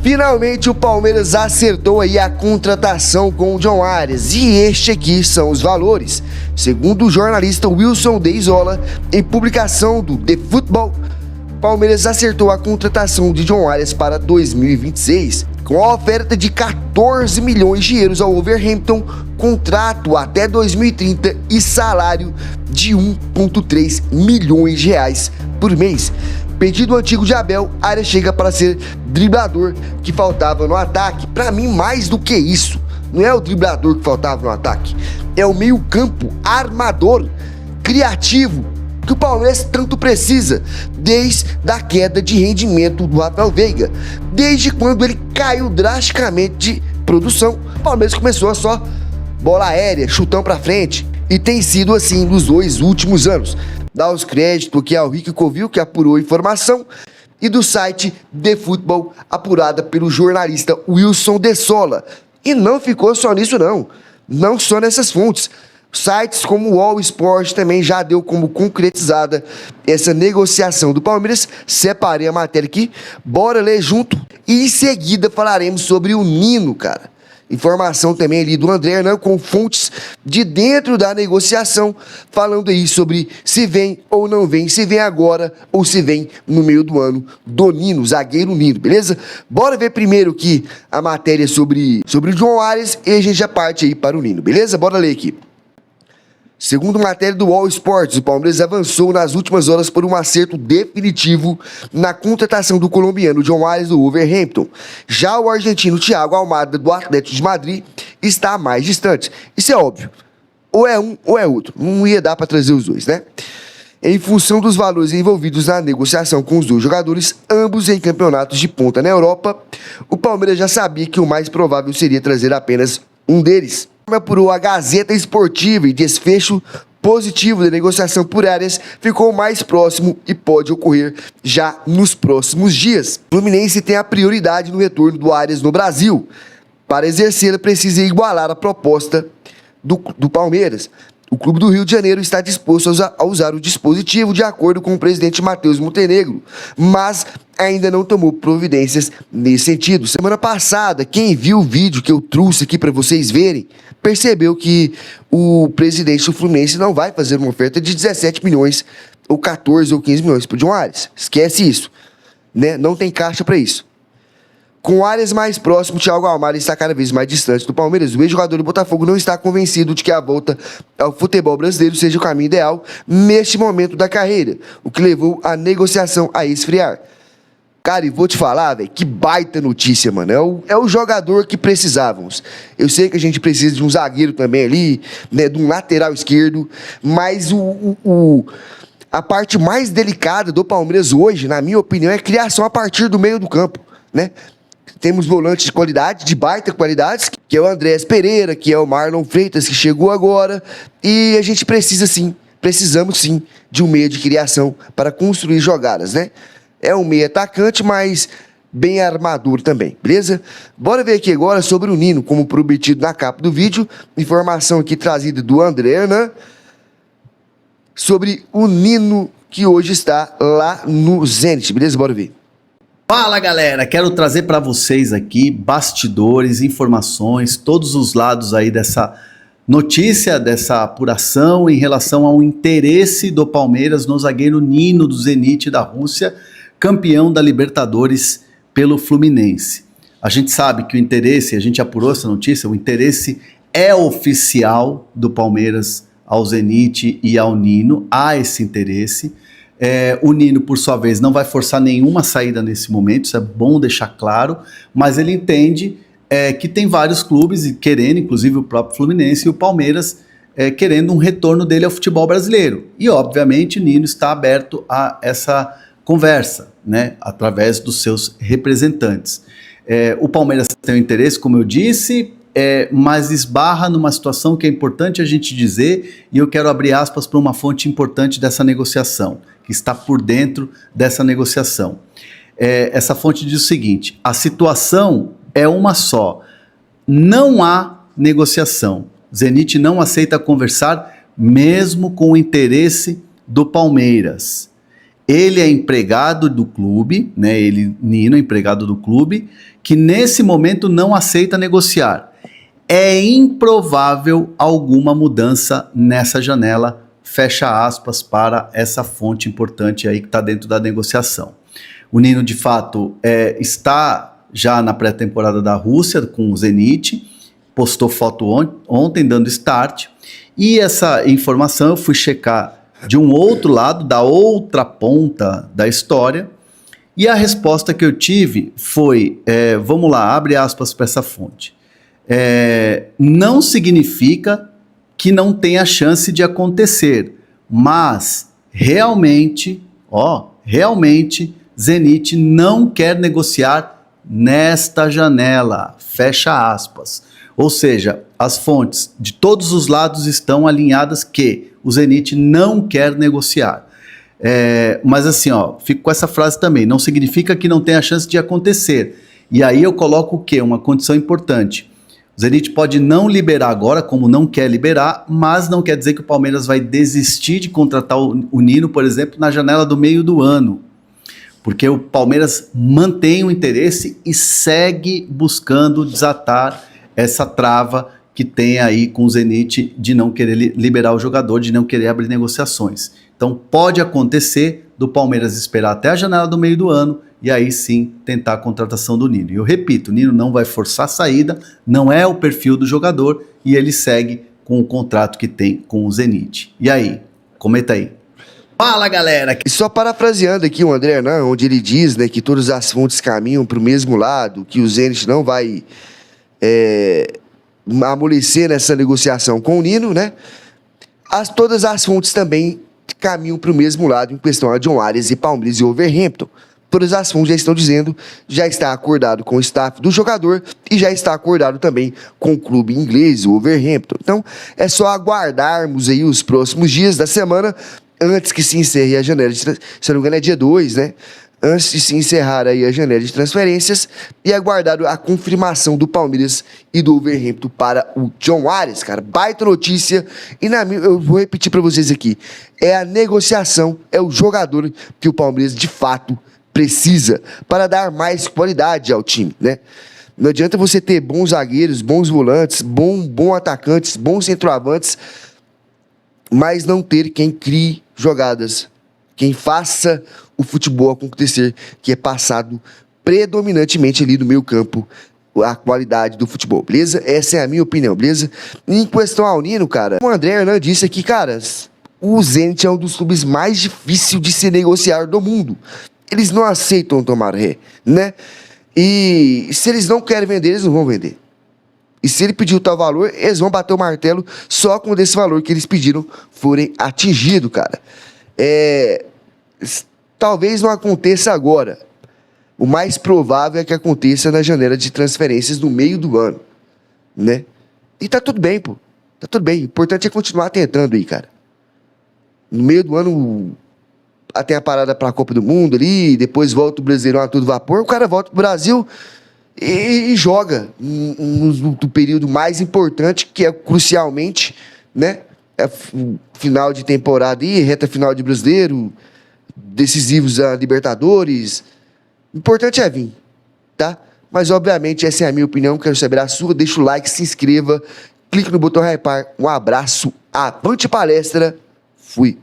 Finalmente o Palmeiras acertou aí a contratação com o John Arias e este aqui são os valores. Segundo o jornalista Wilson De Isola, em publicação do The Football, o Palmeiras acertou a contratação de John Arias para 2026 com a oferta de 14 milhões de euros ao Wolverhampton, contrato até 2030 e salário de 1,3 milhões de reais por mês. Pedido antigo de Abel, Arias chega para ser driblador que faltava no ataque. Para mim, mais do que isso, não é o driblador que faltava no ataque, é o meio-campo armador, criativo, que o Palmeiras tanto precisa, desde a queda de rendimento do Rafael Veiga. Desde quando ele caiu drasticamente de produção, o Palmeiras começou a só bola aérea, chutão para frente, e tem sido assim nos 2 últimos anos. Dá os créditos aqui ao Rick Covil, que apurou a informação, e do site The Football, apurada pelo jornalista Wilson De Sola. E não ficou só nisso não só nessas fontes. Sites como o All Sport também já deu como concretizada essa negociação do Palmeiras. Separei a matéria aqui, bora ler junto. E em seguida falaremos sobre o Nino, cara. Informação também ali do André Hernan, com fontes de dentro da negociação, falando aí sobre se vem ou não vem, se vem agora ou se vem no meio do ano do Nino, zagueiro Nino, beleza? Bora ver primeiro aqui a matéria sobre o John Arias e a gente já parte aí para o Nino, beleza? Bora ler aqui. Segundo matéria do All Sports, o Palmeiras avançou nas últimas horas por um acerto definitivo na contratação do colombiano John Arias do Wolverhampton. Já o argentino Thiago Almada do Atlético de Madrid está mais distante. Isso é óbvio. Ou é um ou é outro. Não ia dar para trazer os dois, né? Em função dos valores envolvidos na negociação com os dois jogadores, ambos em campeonatos de ponta na Europa, o Palmeiras já sabia que o mais provável seria trazer apenas um deles. Apurou a Gazeta Esportiva e desfecho positivo da negociação por Arias ficou mais próximo e pode ocorrer já nos próximos dias. O Fluminense tem a prioridade no retorno do Arias no Brasil. Para exercê-la, precisa igualar a proposta do Palmeiras. O clube do Rio de Janeiro está disposto a usar o dispositivo de acordo com o presidente Matheus Montenegro, mas ainda não tomou providências nesse sentido. Semana passada, quem viu o vídeo que eu trouxe aqui para vocês verem, percebeu que o presidente do Fluminense não vai fazer uma oferta de 17 milhões, ou 14 ou 15 milhões para o John Arias. Esquece isso, né? Não tem caixa para isso. Com o Arias mais próximo, Thiago Almada está cada vez mais distante do Palmeiras. O ex-jogador do Botafogo não está convencido de que a volta ao futebol brasileiro seja o caminho ideal neste momento da carreira, o que levou a negociação a esfriar. Cara, e vou te falar, velho, que baita notícia, mano. É o jogador que precisávamos. Eu sei que a gente precisa de um zagueiro também ali, né, de um lateral esquerdo, mas a parte mais delicada do Palmeiras hoje, na minha opinião, é a criação a partir do meio do campo, né? Temos volantes de qualidade, de baita qualidade, que é o Andrés Pereira, que é o Marlon Freitas, que chegou agora. E a gente precisamos sim, de um meia de criação para construir jogadas, né? É um meia atacante, mas bem armador também, beleza? Bora ver aqui agora sobre o Nino, como prometido na capa do vídeo. Informação aqui trazida do André Hernan sobre o Nino, que hoje está lá no Zenit, beleza? Bora ver. Fala galera, quero trazer para vocês aqui bastidores, informações, todos os lados aí dessa notícia, dessa apuração em relação ao interesse do Palmeiras no zagueiro Nino do Zenit da Rússia, campeão da Libertadores pelo Fluminense. A gente sabe que o interesse, a gente apurou essa notícia, o interesse é oficial do Palmeiras ao Zenit e ao Nino, há esse interesse. O Nino, por sua vez, não vai forçar nenhuma saída nesse momento, isso é bom deixar claro, mas ele entende que tem vários clubes querendo, inclusive o próprio Fluminense e o Palmeiras, querendo um retorno dele ao futebol brasileiro. E, obviamente, o Nino está aberto a essa conversa, né, através dos seus representantes. O Palmeiras tem o interesse, como eu disse, mas esbarra numa situação que é importante a gente dizer, e eu quero abrir aspas para uma fonte importante dessa negociação, que está por dentro dessa negociação. Essa fonte diz o seguinte: a situação é uma só, não há negociação. Zenit não aceita conversar mesmo com o interesse do Palmeiras. Ele é empregado do clube, né? Nino é empregado do clube, que nesse momento não aceita negociar. É improvável alguma mudança nessa janela, fecha aspas, para essa fonte importante aí que está dentro da negociação. O Nino, de fato, está já na pré-temporada da Rússia com o Zenit, postou foto ontem dando start, e essa informação eu fui checar de um outro lado, da outra ponta da história, e a resposta que eu tive foi, vamos lá, abre aspas para essa fonte, não significa que não tenha chance de acontecer, mas realmente Zenit não quer negociar nesta janela, fecha aspas. Ou seja, as fontes de todos os lados estão alinhadas que o Zenit não quer negociar. Mas assim, fico com essa frase também, não significa que não tenha chance de acontecer. E aí eu coloco o quê? Uma condição importante. O Zenit pode não liberar agora, como não quer liberar, mas não quer dizer que o Palmeiras vai desistir de contratar o Nino, por exemplo, na janela do meio do ano. Porque o Palmeiras mantém o interesse e segue buscando desatar essa trava que tem aí com o Zenit de não querer liberar o jogador, de não querer abrir negociações. Então pode acontecer do Palmeiras esperar até a janela do meio do ano e aí sim tentar a contratação do Nino. E eu repito, o Nino não vai forçar a saída, não é o perfil do jogador e ele segue com o contrato que tem com o Zenit. E aí? Comenta aí. Fala, galera! E só parafraseando aqui o André Hernan, onde ele diz, né, que todas as fontes caminham para o mesmo lado, que o Zenit não vai amolecer nessa negociação com o Nino, né? Todas as fontes também caminham para o mesmo lado em questão a John Arias e Palmeiras e Wolverhampton. Todas as fontes já estão dizendo, já está acordado com o staff do jogador e já está acordado também com o clube inglês, o Wolverhampton. Então, é só aguardarmos aí os próximos dias da semana, antes que se encerre a janela de se não me engano é dia 2, né? Antes de se encerrar aí a janela de transferências e aguardar a confirmação do Palmeiras e do Wolverhampton para o John Arias, cara. Baita notícia. E eu vou repetir para vocês aqui. É a negociação, é o jogador que o Palmeiras de fato precisa para dar mais qualidade ao time, né? Não adianta você ter bons zagueiros, bons volantes, bons atacantes, bons centroavantes, mas não ter quem crie jogadas, quem faça o futebol acontecer, que é passado predominantemente ali no meio campo, a qualidade do futebol, beleza? Essa é a minha opinião, beleza? Em questão ao Nino, cara, o André Hernan disse aqui, cara, o Zenit é um dos clubes mais difíceis de se negociar do mundo. Eles não aceitam tomar ré, né? E se eles não querem vender, eles não vão vender. E se ele pedir o tal valor, eles vão bater o martelo só quando esse valor que eles pediram forem atingido, cara. Talvez não aconteça agora. O mais provável é que aconteça na janela de transferências no meio do ano, né? E tá tudo bem, pô. Tá tudo bem. O importante é continuar tentando aí, cara. No meio do ano, tem a parada pra Copa do Mundo ali, depois volta o Brasileirão a todo vapor, o cara volta pro Brasil e joga no período mais importante, que é crucialmente, né? É final de temporada e reta final de Brasileiro, decisivos a Libertadores. O importante é vir, tá? Mas, obviamente, essa é a minha opinião. Quero saber a sua. Deixa o like, se inscreva, clique no botão hypar. Um abraço, avante palestra, fui!